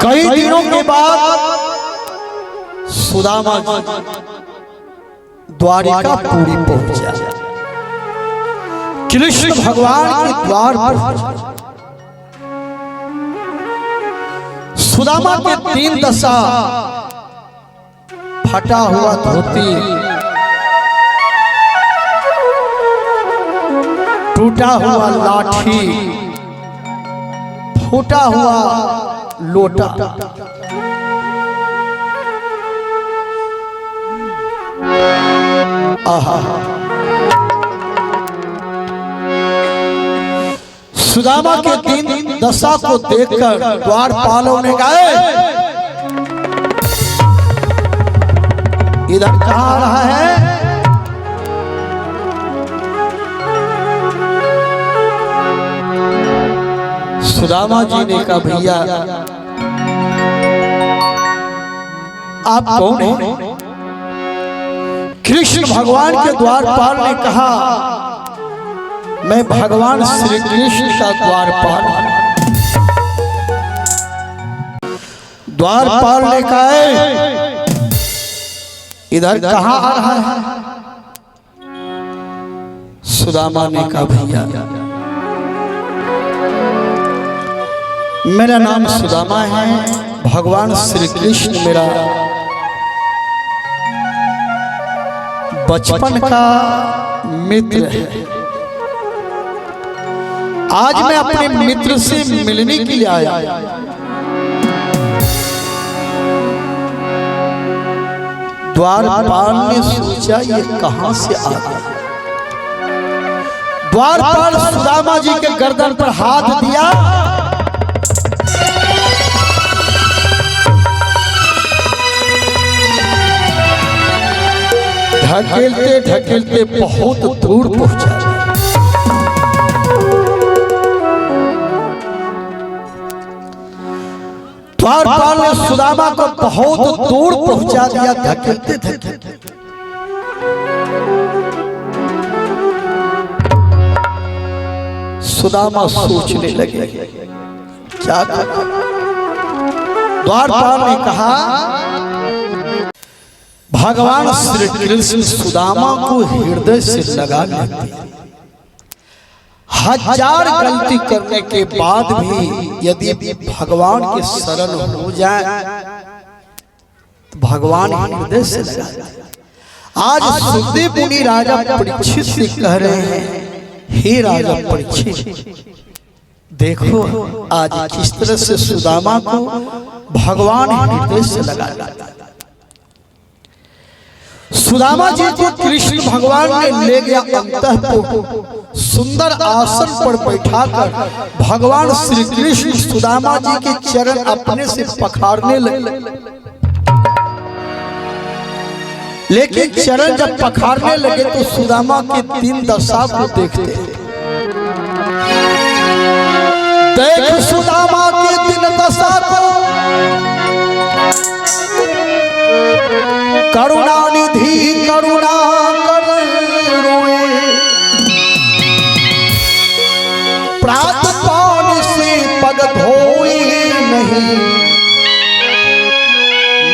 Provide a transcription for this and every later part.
कई दिनों के बाद सुदामा द्वारिका पुरी पहुंचा। कृष्ण भगवान के द्वार पर सुदामा के तीन दशा, फटा हुआ धोती, टूटा हुआ लाठी, फूटा हुआ लोटा, आहा। सुदामा के तीन दशा को देखकर द्वारपालों ने कहा, इधर कहाँ रहा है? सुदामा जी ने कहा, भैया आप कौन हैं? कृष्ण भगवान के द्वारपाल ने कहा, मैं भगवान श्री कृष्ण का द्वारपाल। द्वारपाल ने कहा, इधर कहाँ आ रहा है? सुदामा ने कहा, भैया मेरा नाम सुदामा है, भगवान श्री कृष्ण मेरा बचपन का मित्र है। आज मैं अपने मित्र से मिलने के लिए आया। द्वारपाल ने सोचा ये कहां से आ गया। द्वारपाल सुदामा जी के गर्दन पर हाथ दिया, ढकेलते ढकेलते बहुत दूर पहुंचा। द्वारपाल ने सुदामा को बहुत दूर पहुंचा दिया, धकेलते धकेलते। सुदामा सोचने लगे क्या करें। द्वारपाल ने कहा, भगवान श्री कृष्ण सुदामा को हृदय से लगा लेते। हजार गलती करने के बाद भी यदि भगवान के शरण हो जाए तो भगवान हृदय से लगा लेते। आज सुखदेव मुनि राजा परीक्षित से कह रहे हैं, हे राजा परीक्षित, देखो आज किस तरह से सुदामा को भगवान हृदय से लगा लेते। सुदामा जी को कृष्ण भगवान ने ले गया अंतःपुर, सुंदर आसन पर बैठाकर भगवान श्री कृष्ण सुदामा जी के चरण अपने से पखारने लगे। लेकिन चरण जब पखारने लगे तो सुदामा के तीन दशा को देखते। देख सुदामा के तीन दशा को, करुणानिधि करुणा कर रोए, प्रात पानी से पग धोए नहीं,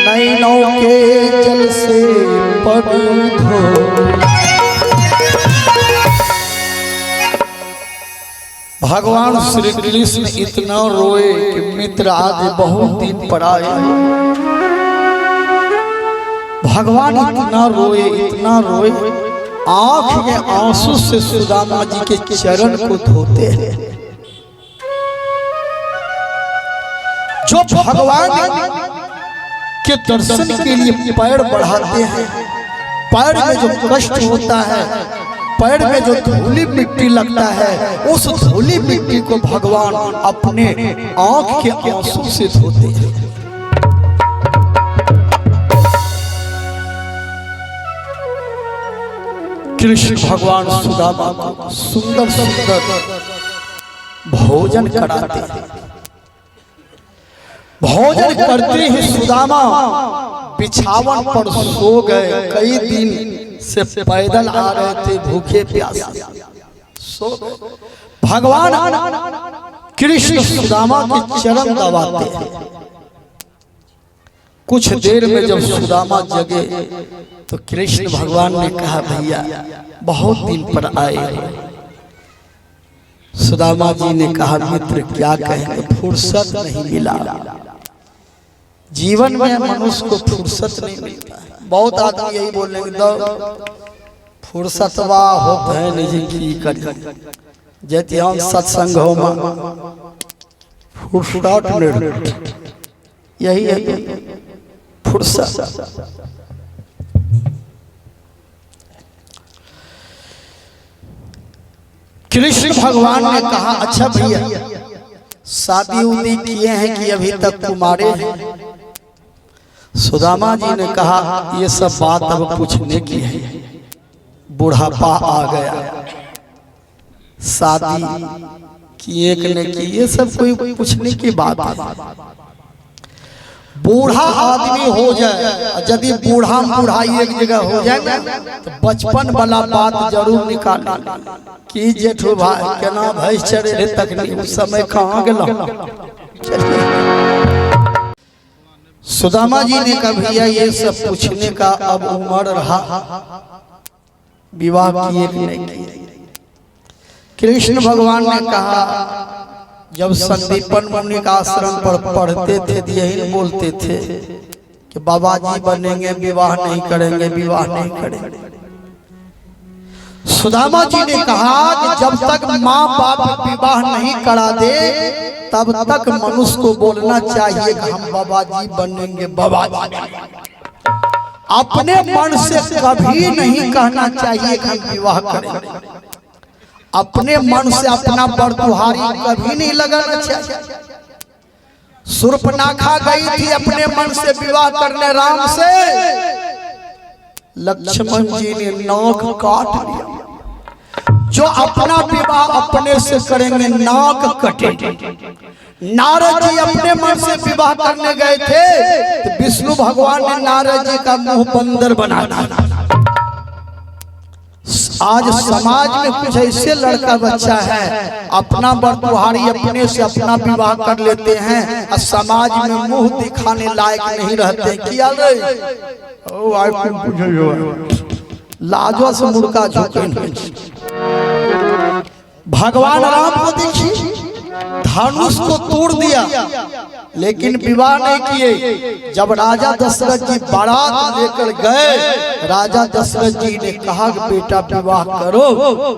नैनों के जल से पग धो। भगवान श्री कृष्ण इतना रोए कि मित्र आज बहुत दिन पर आए। भगवान इतना रोए, आंख में आंसू से सुदामा जी के चरण को धोते हैं। जो भगवान के दर्शन के लिए पैर बढ़ाते हैं, पैर में जो कष्ट होता है, पैर में जो धूली मिट्टी लगता है, उस धूली मिट्टी को भगवान अपने आंख के आंसू से धोते हैं। कृष्ण भगवान सुदामा को सुंदर सुंदर भोजन कराते हैं। भोजन करते ही सुदामा बिछावन पर सो गए। कई दिन से पैदल आ रहे थे, भूखे प्यासे सो गए। भगवान कृष्ण सुदामा के चरण दबाते हैं। कुछ देर में जब सुदामा जगे तो कृष्ण भगवान ने कहा, भैया बहुत दिन पर आए हो। सुदामा जी ने कहा, मित्र क्या कहेंगे, फुर्सत नहीं मिला। जीवन में मनुष्य को फुर्सत नहीं मिलता है। बहुत आदमी यही बोलेंगे, दो फुर्सतवा हो है निजी की कर जैसे हम सत्संग हो फुर्सत नहीं, यही है फुर्सत। कृष्ण भगवान ने कहा, अच्छा भैया शादी उदी किए हैं कि अभी तक कुमारे हैं? सुदामा जी ने कहा, ये सब बात अब पूछने की है, बुढ़ापा आ गया, शादी किए कि नहीं की, ये सब कोई पूछने की बात है। बूढ़ा आदमी हो जाए, यदि बूढ़ा बुढ़ाई एक जगह हो जाए तो बचपन वाला बात जरूर निकालना कि जेठू भाई केना भैंस चरे रे तक नहीं, उस समय कहाँ गेला। सुदामा जी ने कहा, भैया ये सब पूछने का अब उम्र रहा, विवाह किए कि नहीं किए? कृष्ण भगवान ने कहा, जब संदीपन मुनि का आश्रम पर पढ़ते थे यही बोलते थे कि बाबा जी बनेंगे, विवाह नहीं करेंगे, विवाह नहीं करेंगे। सुदामा जी ने कहा कि जब तक माँ बाप विवाह नहीं करा दे तब तक मनुष्य को बोलना चाहिए कि हम बाबा जी बनेंगे, बाबा जी। अपने मन से कभी नहीं कहना चाहिए कि हम विवाह करेंगे। अपने मन से अपना बरतुहारी कभी नहीं लगाना चाहिए। शूर्पणखा गई थी अपने मन से विवाह करने राम से, लक्ष्मण जी ने नाक काट लिया। जो अपना विवाह अपने से करेंगे नाक कटेंगे। नारद जी अपने मन से विवाह करने गए थे तो विष्णु भगवान ने नारद जी का मुंह बंदर बना दिया। आज समाज में कुछ ऐसे लड़का बच्चा है अपना बरतुहारी अपने से अपना विवाह कर लेते हैं और समाज में मुंह दिखाने लायक नहीं रहते। किया लाजो से मुर्गा झुके। भगवान राम को देखिए, धनुष को तोड़ दिया लेकिन विवाह नहीं किए। जब राजा दशरथ जी बारात लेकर गए, राजा दशरथ जी ने कहा कि बेटा विवाह करो,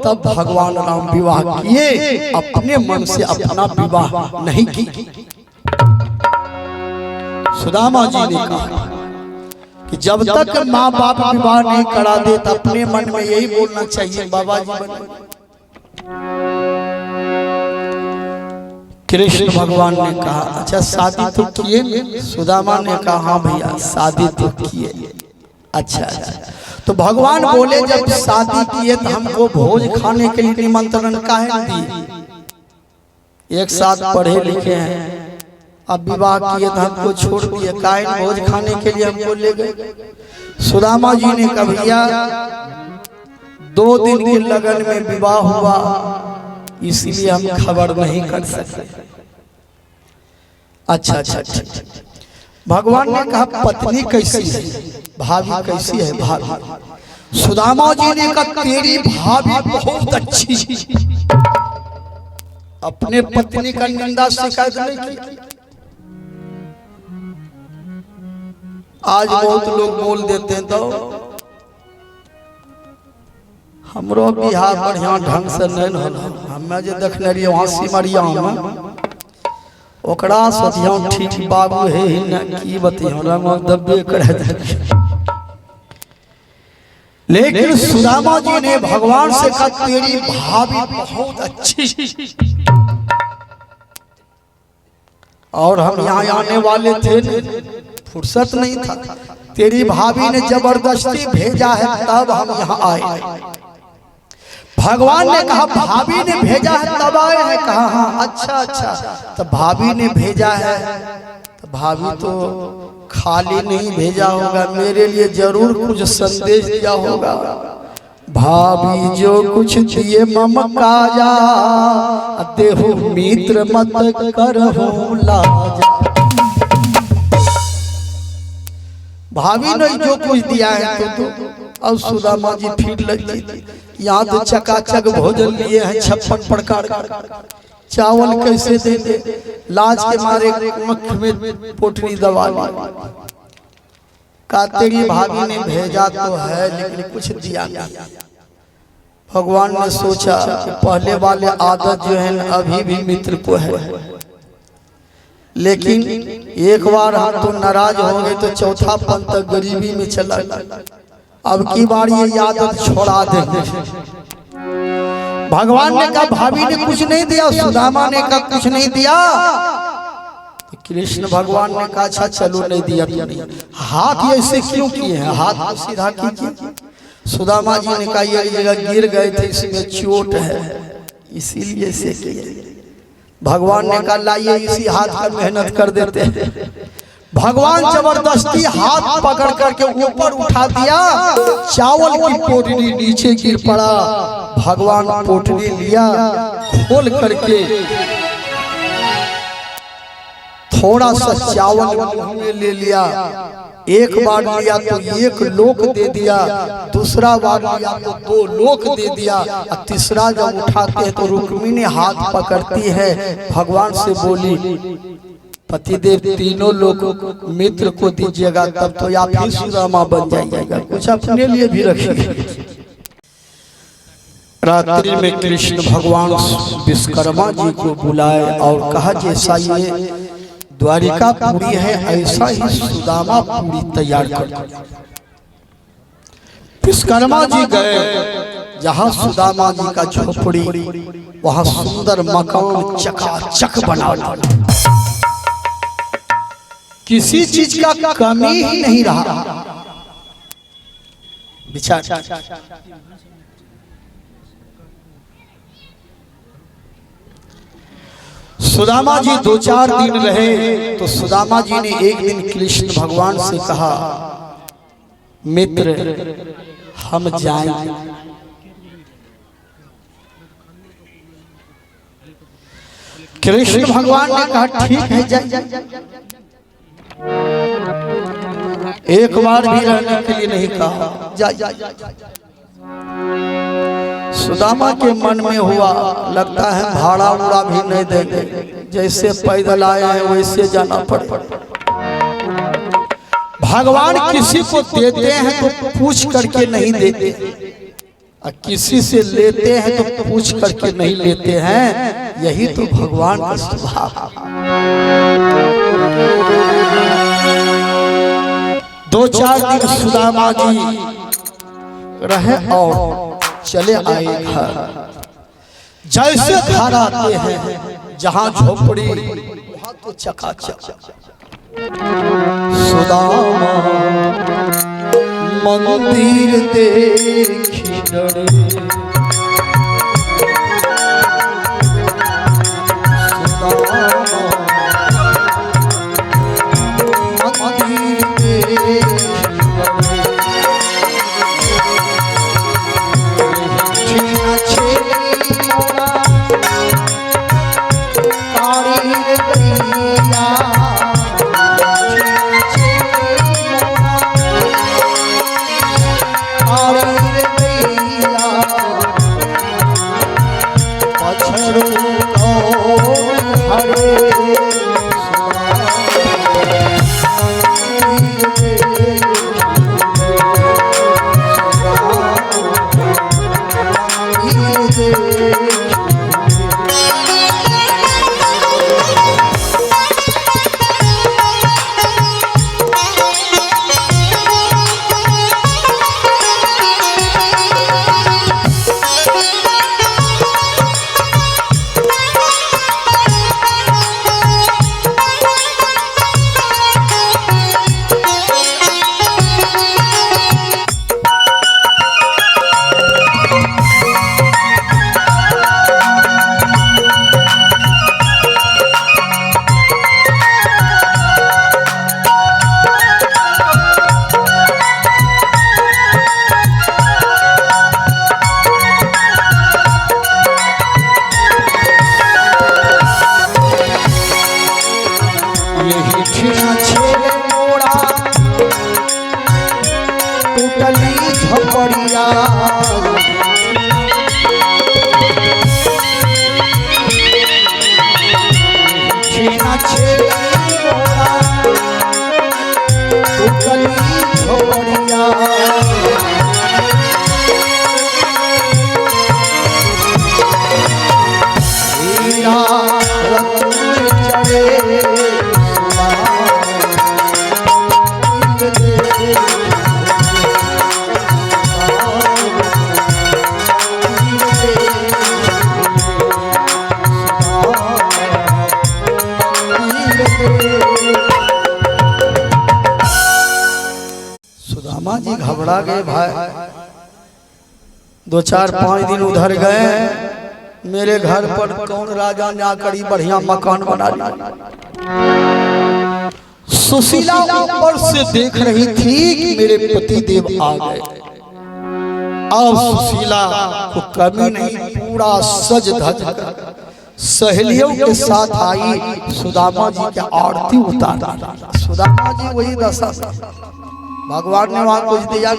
तब भगवान राम विवाह किए, अपने मन से अपना विवाह नहीं किए। सुदामा जी ने कहा कि जब तक माँ बाप विवाह नहीं करा दे तो अपने मन में यही बोलना चाहिए बाबा जी बने। कृष्ण भगवान ने कहा, अच्छा शादी तो किए? सुदामा ने कहा, हाँ भैया शादी तो किए। अच्छा अच्छा, तो भगवान बोले जब शादी किए तो हमको भोज खाने के लिए निमंत्रण काहे दिए? एक साथ पढ़े लिखे हैं, अब विवाह किए तो हमको छोड़ दिए, काहे भोज खाने के लिए हमको ले गए? सुदामा जी ने कहा, भैया 2 दिन के लगन में विवाह हुआ, इसलिए हम खबर नहीं कर सकते। अच्छा अच्छा अच्छा। भगवान ने कहा, पत्नी कैसी है, भाभी कैसी है? भाभी। सुदामा जी ने कहा, तेरी भाभी बहुत अच्छी। अपने पत्नी का निंदा शिकायत नहीं की। आज बहुत लोग बोल देते हैं तो हमरो बिहार बढ़िया ढंग से नहीं होना। हमें जो देखने रहिए वहाँ सिमरिया में, ओकरा सोचियो ठीक बाबू है ही न की बतियो रंग दबे करे। लेकिन सुदामा जी ने भगवान से कहा, तेरी भाभी बहुत अच्छी। और हम यहाँ आने वाले थे, फुर्सत नहीं था। तेरी भाभी ने जबरदस्ती भेजा है तब हम यहाँ आए। भगवान ने कहा, भाभी ने भेजा है तब आए हैं? कहा हाँ। अच्छा अच्छा, तो भाभी ने भेजा है तो भाभी तो खाली नहीं भेजा होगा, मेरे लिए जरूर कुछ संदेश दिया होगा। भाभी जो कुछ दिए मम काजा, देहु मित्र मत करहु लाजा। भाभी ने जो कुछ दिया है तो अब सुदामा जी फिर लगी थी। यहाँ तो चकाचक भोजन लिए हैं 56 प्रकार का, चावल कैसे दे दे, लाज के मारे मुख में पोटली दबा ली। कातेरी भाभी ने भेजा तो है लेकिन कुछ दिया नहीं। भगवान ने सोचा कि पहले वाले आदत जो है अभी भी मित्र को है, लेकिन एक बार हम तो नाराज हो गए तो चौथा पन तक गरीबी में चला गया। अब की बार ये आदत छोड़ा देंगे। भगवान ने कहा भाभी ने कुछ नहीं दिया, सुदामा ने कहा कुछ नहीं दिया। तो कृष्ण भगवान ने कहा अच्छा चलो नहीं दिया तो नहीं। हाथ ऐसे क्यों किए हैं, हाथ को सीधा कीजिए। सुदामा जी ने कहा ये जगह गिर गए थे इसमें चोट है इसीलिए से किए। भगवान ने कहा लाइए इसी हाथ पर मेहनत कर देते हैं। भगवान जबरदस्ती हाथ पकड़ करके ऊपर उठा दिया, चावल की पोटली नीचे गिर पड़ा। भगवान पोटली लिया, खोल करके थोड़ा सा चावल मुंह में ले लिया। एक बार लिया तो 1 लोक दे दिया, दूसरा बार लिया तो 2 लोक दे दिया, और तीसरा जब उठाते हैं तो रुक्मिणी हाथ पकड़ती है। भगवान से बोली पतिदेव तीनों लोग मित्र को दीजिएगा तब तो आप ही सुदामा बन जाइएगा, कुछ अपने लिए भी रखिए। रात्रि में कृष्ण भगवान विश्वकर्मा जी को बुलाए और कहा जैसा ये द्वारिका पूरी है ऐसा ही सुदामा पूरी तैयार कर। विश्वकर्मा जी गए जहाँ सुदामा जी का झोपड़ी, वहाँ सुंदर मकान चकाचक बना डाला, किसी चीज का कमी ही नहीं रहा। विचार सुदामा जी 2-4 दिन रहे तो सुदामा जी ने एक दिन कृष्ण भगवान से कहा मित्र हम जाएंगे। कृष्ण भगवान ने कहा ठीक है जाइए। एक बार भी रहने के लिए नहीं कहा जाइए। सुदामा के मन में हुआ लगता है भाड़ा उड़ा भी नहीं देंगे, जैसे पैदल आए हैं वैसे जाना पड़े। भगवान किसी को देते हैं तो पूछ करके नहीं देते, और किसी से लेते हैं तो पूछ करके नहीं लेते हैं। यही तो भगवान का स्वभाव। 2-4 दिन सुदामा जी रहे और चले आए घर। जैसे घर आते हैं जहां झोपड़ी वहां तो चकाचक। सुदामा मंदिर देखी डरे, सुदामा मंदिर देखी टूटली झोपड़िया छीना छेड़ी मोरा टूटली झोपड़िया हीरा रत्न चढ़े सुदामा जी घबरा गए भाई। 2-4-5 दिन उधर गए, मेरे घर पर कौन राजा ने आकर बढ़िया मकान बना दिया। सुशीला ऊपर से देख रही थी कि मेरे पति देव आ गए। अब सुशीला को कमी नहीं, पूरा सज धज कर सहेलियों के साथ आई, सुदामा जी की आरती उतारा। सुदामा जी वही दशा, भगवान ने वहां कुछ दिया।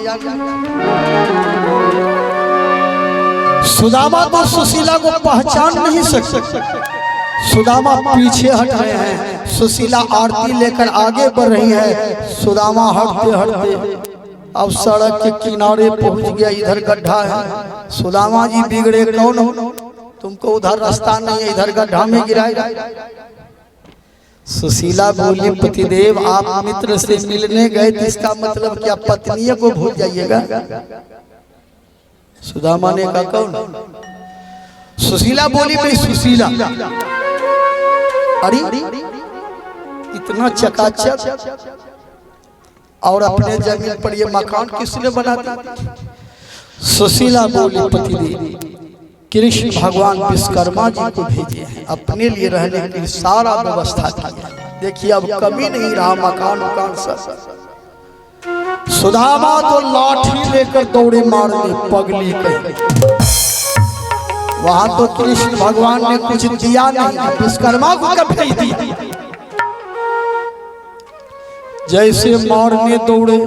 सुदामा तो सुशीला को पहचान नहीं सकते। सुदामा पीछे हट रहे हैं, सुशीला आरती लेकर आगे बढ़ रही है। सुदामा हटते हटते अब सड़क के किनारे पहुंच गया, इधर गड्ढा है। सुदामा जी बिगड़े कौन हो, तुमको उधर रास्ता नहीं है, इधर गड्ढा में गिराएगा। सुशीला बोली, पतिदेव आप मित्र से मिलने गए थे, इसका मतलब क्या पत्नी को भूल जाइएगा? सुदामा ने कहा कौन? सुशीला बोली, मैं सुशीला। अरे इतना चकाचक और अपने जमीन पर ये मकान किसने बना दिया? सुशीला बोली, पतिदेव कृष्ण भगवान विश्वकर्मा जी को भेजे हैं, अपने लिए रहने के लिए सारा व्यवस्था थी। देखिए अब कमी नहीं रहा, मकान उकान सब। सुदामा तो लाठी लेकर दौड़े मारने, पगली कहीं। वहां तो कृष्ण भगवान ने कुछ दिया नहीं, विश्वकर्मा को कब भेज दिया। जैसे मारने दौड़े,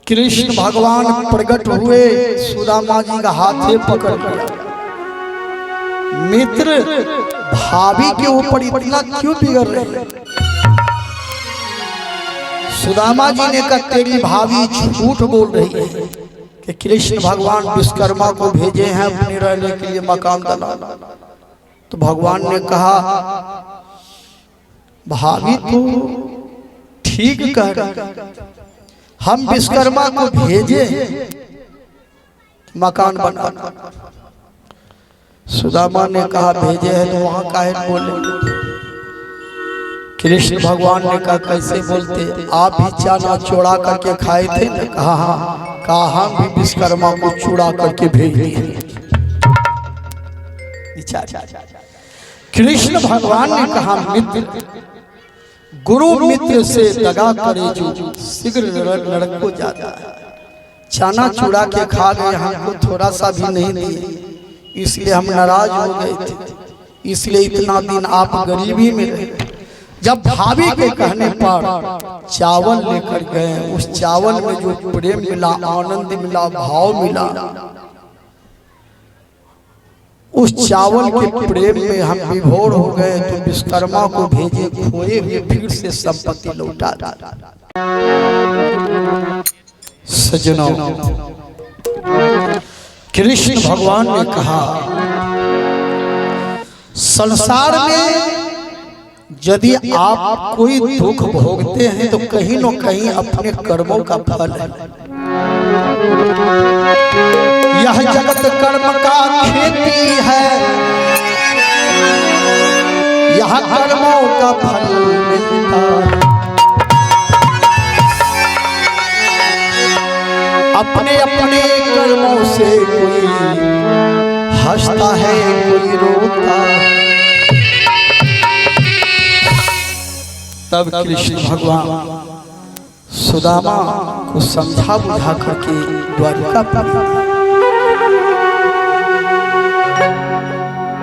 कृष्ण भगवान प्रकट हुए, सुदामा जी का हाथे पकड़ लिया। मित्र भाभी के ऊपर इतना क्यों बिगड़ रहे हैं? सुदामा जी ने कहा, तेरी भाभी झूठ बोल रही है कि कृष्ण भगवान विश्वकर्मा को भेजे हैं अपने रहने के लिए मकान बनाना। तो भगवान ने कहा, भाभी तो ठीक कह रही, हम विश्वकर्मा को भेजे मकान बनाना। सुदामा ने कहा, भेजे हैं तो वहां काहे बोले? कृष्ण भगवान ने कहा, कैसे बोलते? आप भी चना चुरा करके खाए थे ना? कहा हाँ। कहा हम भी विश्वकर्मा को चुरा करके भेज दिए। कृष्ण भगवान ने कहा, मित्र गुरु मित्र से दगा करे जो शीघ्र नरक को जाता है। चना चुरा के खा गए, हमको थोड़ा सा भी नहीं दिए, इसलिए हम नाराज हो गए थे। इसलिए इतना दिन आप गरीबी में रहे। जब भाभी के कहने पर चावल लेकर गए, उस चावल में जो प्रेम मिला, आनंद मिला, भाव मिला, उस चावल के प्रेम में हम विभोर हो गए। तो विश्वकर्मा को भेजे, खोए हुए फिर से संपत्ति लौटा दी। सज्जनों, कृष्ण भगवान ने कहा, संसार में यदि आप कोई दुख भोगते हैं तो कहीं न कहीं अपने कर्मों का फल है। यह जगत कर्म का खेती है, यह कर्मों का फल मिलता है। अपने अपने कर्मों से कोई हंसता है, कोई रोता है। तब कृष्ण भगवान सुदामा को समझा बुझा करके द्वारिका